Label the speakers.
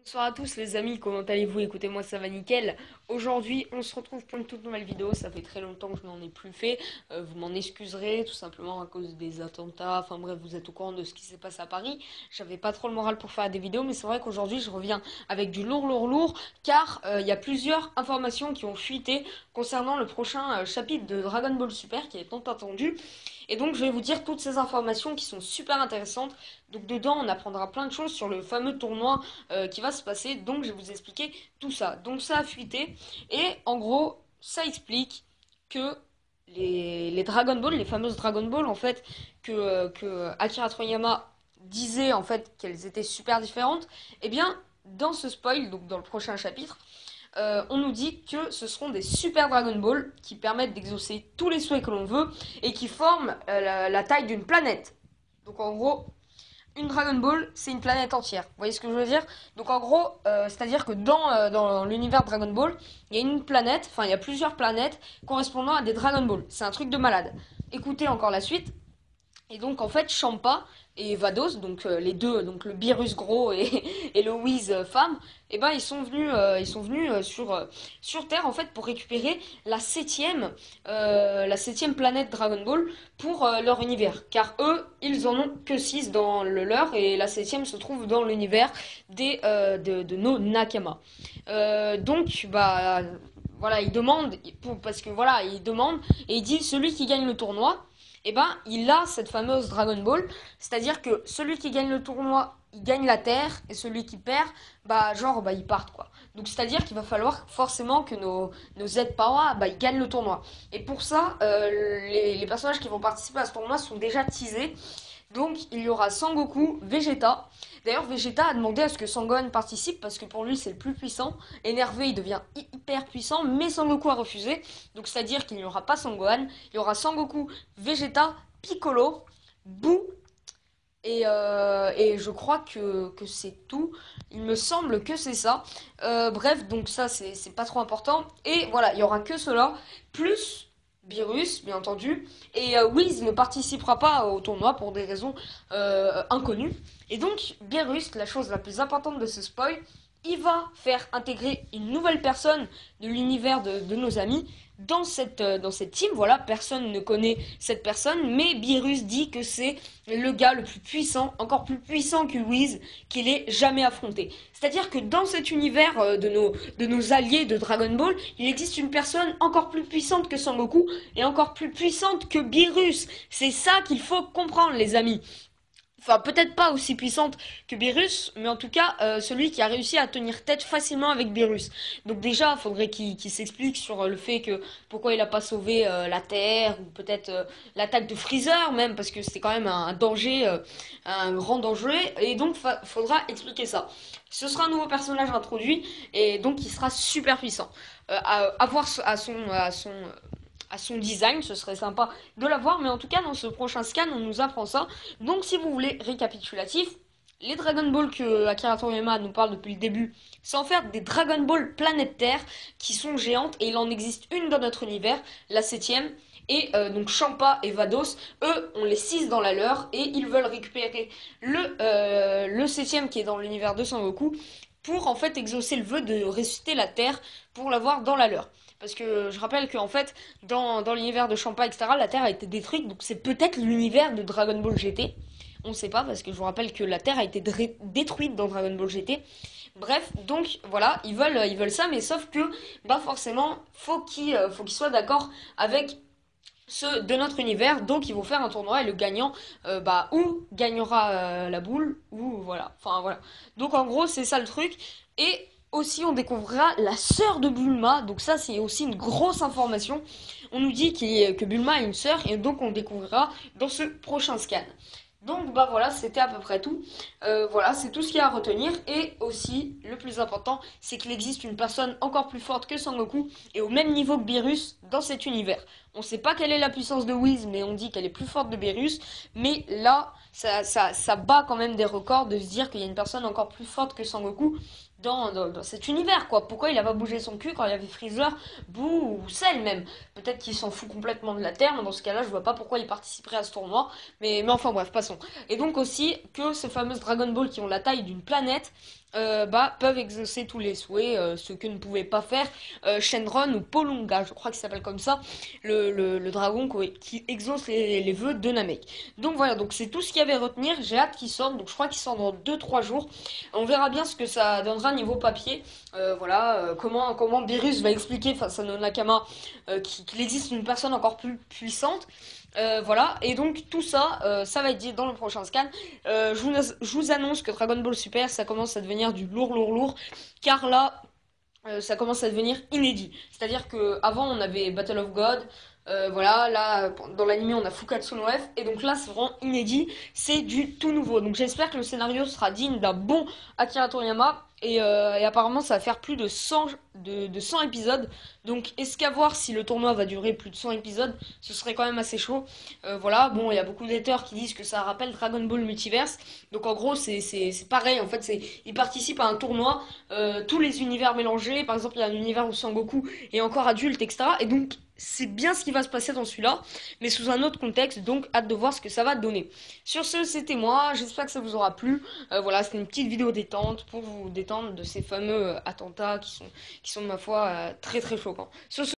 Speaker 1: Bonsoir à tous les amis, comment allez-vous? Écoutez-moi, ça va nickel. Aujourd'hui, on se retrouve pour une toute nouvelle vidéo. Ça fait très longtemps que je n'en ai plus fait. Vous m'en excuserez, tout simplement à cause des attentats. Enfin bref, vous êtes au courant de ce qui s'est passé à Paris. J'avais pas trop le moral pour faire des vidéos, mais c'est vrai qu'aujourd'hui, je reviens avec du lourd, car il y a plusieurs informations qui ont fuité concernant le prochain chapitre de Dragon Ball Super qui est tant attendu. Et donc, je vais vous dire toutes ces informations qui sont super intéressantes. Donc, dedans, on apprendra plein de choses sur le fameux tournoi qui va se passer. Donc je vais vous expliquer tout ça. Donc ça a fuité et en gros ça explique que les Dragon Ball, les fameuses Dragon Ball en fait que Akira Toriyama disait en fait qu'elles étaient super différentes. Et bien dans ce spoil, donc dans le prochain chapitre, on nous dit que ce seront des super Dragon Ball qui permettent d'exaucer tous les souhaits que l'on veut et qui forment la taille d'une planète. Donc en gros, une Dragon Ball, c'est une planète entière. Vous voyez ce que je veux dire? Donc en gros, c'est-à-dire que dans l'univers Dragon Ball, il y a une planète, enfin il y a plusieurs planètes correspondant à des Dragon Ball. C'est un truc de malade. Écoutez encore la suite. Et donc en fait, Champa et Vados, donc les deux, donc le Beerus gros et le Whis femme, et ben ils sont venus sur Terre en fait pour récupérer la septième planète Dragon Ball pour leur univers, car eux ils en ont que 6 dans le leur et la septième se trouve dans l'univers de nos Nakama. Donc bah voilà, ils demandent parce que voilà ils demandent et ils disent celui qui gagne le tournoi et ben il a cette fameuse Dragon Ball, c'est-à-dire que celui qui gagne le tournoi, il gagne la Terre, et celui qui perd, bah genre bah ils partent quoi. Donc c'est-à-dire qu'il va falloir forcément que nos Z-Power, bah ils gagnent le tournoi. Et pour ça, les personnages qui vont participer à ce tournoi sont déjà teasés. Donc il y aura Sangoku, Vegeta. D'ailleurs Vegeta a demandé à ce que Sangohan participe parce que pour lui c'est le plus puissant. Énervé il devient hyper puissant, mais Sangoku a refusé. Donc c'est-à-dire qu'il n'y aura pas Sangohan, il y aura Sangoku, Vegeta, Piccolo, Boo et je crois que c'est tout. Il me semble que c'est ça. Bref, donc ça c'est pas trop important. Et voilà, il y aura que cela. Plus Beerus, bien entendu. Et Whis ne participera pas au tournoi pour des raisons inconnues. Et donc, Beerus, la chose la plus importante de ce spoil, il va faire intégrer une nouvelle personne de l'univers de nos amis dans cette team. Voilà, personne ne connaît cette personne, mais Beerus dit que c'est le gars le plus puissant, encore plus puissant que Whis, qu'il ait jamais affronté. C'est-à-dire que dans cet univers de nos alliés de Dragon Ball, il existe une personne encore plus puissante que Sangoku et encore plus puissante que Beerus. C'est ça qu'il faut comprendre, les amis. Enfin, peut-être pas aussi puissante que Beerus, mais en tout cas, celui qui a réussi à tenir tête facilement avec Beerus. Donc déjà, il faudrait qu'il s'explique sur le fait que pourquoi il a pas sauvé la Terre, ou peut-être l'attaque de Freezer même, parce que c'était quand même un danger, un grand danger, et donc faudra expliquer ça. Ce sera un nouveau personnage introduit, et donc il sera super puissant. À voir à son design, ce serait sympa de l'avoir, mais en tout cas dans ce prochain scan on nous apprend ça. Donc si vous voulez récapitulatif, les Dragon Ball que Akira Toriyama nous parle depuis le début, c'est en fait des Dragon Ball planète Terre qui sont géantes et il en existe une dans notre univers, la septième. Et donc Champa et Vados, eux, on les 6 dans la leur et ils veulent récupérer le septième qui est dans l'univers de Sangoku pour en fait exaucer le vœu de ressusciter la Terre pour l'avoir dans la leur. Parce que je rappelle qu'en fait, dans l'univers de Champa, etc., la Terre a été détruite, donc c'est peut-être l'univers de Dragon Ball GT. On ne sait pas, parce que je vous rappelle que la Terre a été détruite dans Dragon Ball GT. Bref, donc voilà, ils veulent ça, mais sauf que, bah forcément, faut qu'ils soient d'accord avec ceux de notre univers, donc ils vont faire un tournoi et le gagnant, bah, ou gagnera la boule, ou voilà, enfin voilà. Donc en gros, c'est ça le truc. Et aussi, on découvrira la sœur de Bulma, donc ça c'est aussi une grosse information. On nous dit que Bulma a une sœur, et donc on découvrira dans ce prochain scan. Donc bah voilà, c'était à peu près tout. Voilà, c'est tout ce qu'il y a à retenir. Et aussi, le plus important, c'est qu'il existe une personne encore plus forte que Sangoku et au même niveau que Beerus dans cet univers. On ne sait pas quelle est la puissance de Whis, mais on dit qu'elle est plus forte de Beerus. Mais là, ça bat quand même des records de se dire qu'il y a une personne encore plus forte que Sangoku dans cet univers, quoi. Pourquoi il a pas bougé son cul quand il y avait Freezer, Boo ou Cell même? Peut-être qu'il s'en fout complètement de la Terre, mais dans ce cas-là, je vois pas pourquoi il participerait à ce tournoi. Mais enfin bref, passons. Et donc aussi que ces fameuses Dragon Ball qui ont la taille d'une planète, peuvent exaucer tous les souhaits, ce que ne pouvait pas faire Shenron ou Polunga, je crois qu'il s'appelle comme ça, le dragon qui exauce les vœux de Namek. Donc voilà, donc c'est tout ce qu'il y avait à retenir. J'ai hâte qu'il sorte, donc je crois qu'il sort dans 2-3 jours. On verra bien ce que ça donnera niveau papier. Voilà, comment Beerus va expliquer face à Nonakama qu'il existe une personne encore plus puissante. Voilà, et donc tout ça, ça va être dit dans le prochain scan. Je vous annonce que Dragon Ball Super, ça commence à devenir du lourd, lourd, lourd, car là, ça commence à devenir inédit. C'est-à-dire que avant on avait Battle of God, voilà, là dans l'anime on a Fukatsu no F, et donc là c'est vraiment inédit, c'est du tout nouveau. Donc j'espère que le scénario sera digne d'un bon Akira Toriyama, et apparemment ça va faire plus de 100 épisodes. Donc est-ce qu'à voir si le tournoi va durer plus de 100 épisodes, ce serait quand même assez chaud. Voilà, bon, il y a beaucoup d'éditeurs qui disent que ça rappelle Dragon Ball Multiverse. Donc en gros c'est pareil, en fait ils participent à un tournoi, tous les univers mélangés. Par exemple, il y a un univers où Sangoku est encore adulte, etc. Et donc, c'est bien ce qui va se passer dans celui-là, mais sous un autre contexte. Donc, hâte de voir ce que ça va donner. Sur ce, c'était moi. J'espère que ça vous aura plu. Voilà, c'était une petite vidéo détente pour vous détendre de ces fameux attentats qui sont ma foi, très très choquants. Sur ce,